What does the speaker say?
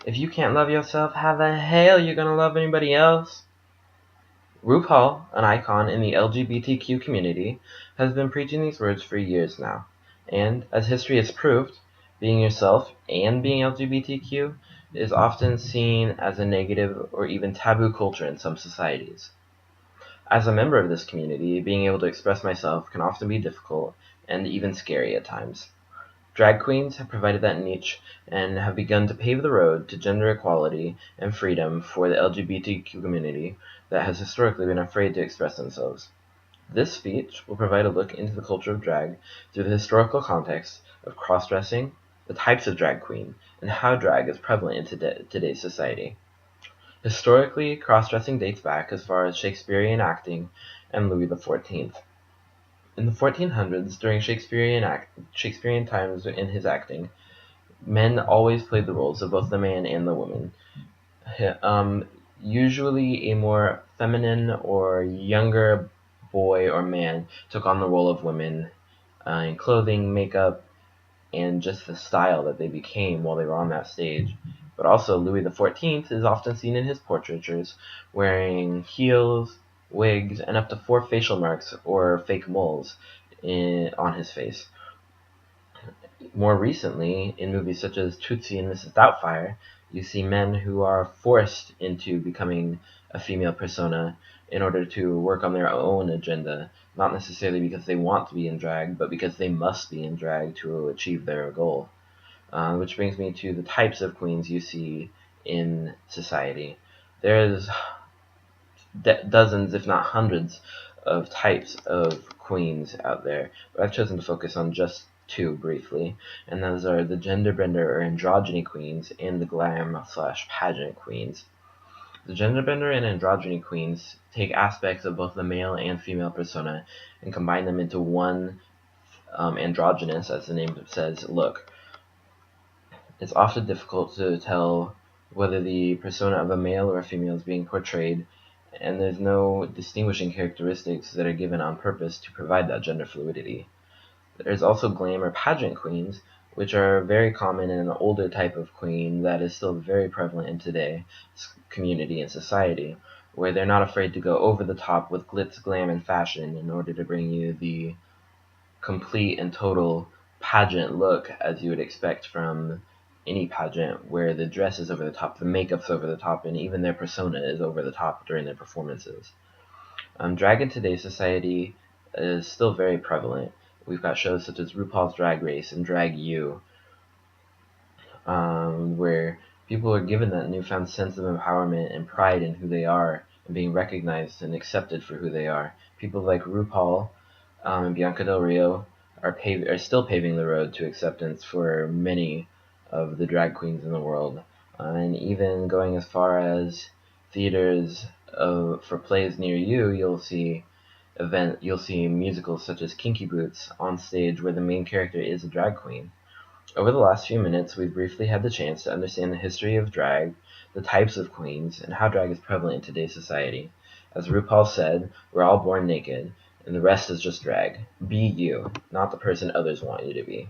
If you can't love yourself, how the hell you gonna love anybody else? RuPaul, an icon in the LGBTQ community, has been preaching these words for years now. And, as history has proved, being yourself and being LGBTQ is often seen as a negative or even taboo culture in some societies. As a member of this community, being able to express myself can often be difficult and even scary at times. Drag queens have provided that niche and have begun to pave the road to gender equality and freedom for the LGBTQ community that has historically been afraid to express themselves. This speech will provide a look into the culture of drag through the historical context of cross-dressing, the types of drag queen, and how drag is prevalent in today's society. Historically, cross-dressing dates back as far as Shakespearean acting and Louis XIV. In the 1400s, during Shakespearean times in his acting, men always played the roles of both the man and the woman. Usually a more feminine or younger boy or man took on the role of women in clothing, makeup, and just the style that they became while they were on that stage. But also, Louis XIV is often seen in his portraitures wearing heels, wigs, and up to 4 facial marks or fake moles on his face. More recently, in movies such as Tootsie and Mrs. Doubtfire, you see men who are forced into becoming a female persona in order to work on their own agenda, not necessarily because they want to be in drag, but because they must be in drag to achieve their goal. Which brings me to the types of queens you see in society. There's dozens, if not hundreds, of types of queens out there, but I've chosen to focus on just 2 briefly, and those are the gender bender or androgyny queens and the glam/pageant queens. The gender bender and androgyny queens take aspects of both the male and female persona and combine them into one androgynous, as the name says, look. It's often difficult to tell whether the persona of a male or a female is being portrayed, and there's no distinguishing characteristics that are given on purpose to provide that gender fluidity. There's also glam or pageant queens, which are very common in an older type of queen that is still very prevalent in today's community and society, where they're not afraid to go over the top with glitz, glam, and fashion in order to bring you the complete and total pageant look as you would expect from any pageant, where the dress is over the top, the makeup's over the top, and even their persona is over the top during their performances. Drag in today's society is still very prevalent. We've got shows such as RuPaul's Drag Race and Drag U, where people are given that newfound sense of empowerment and pride in who they are and being recognized and accepted for who they are. People like RuPaul and Bianca Del Rio are still paving the road to acceptance for many of the drag queens in the world, and even going as far as theaters for plays near you, you'll see musicals such as Kinky Boots on stage where the main character is a drag queen. Over the last few minutes, we've briefly had the chance to understand the history of drag, the types of queens, and how drag is prevalent in today's society. As RuPaul said, we're all born naked, and the rest is just drag. Be you, not the person others want you to be.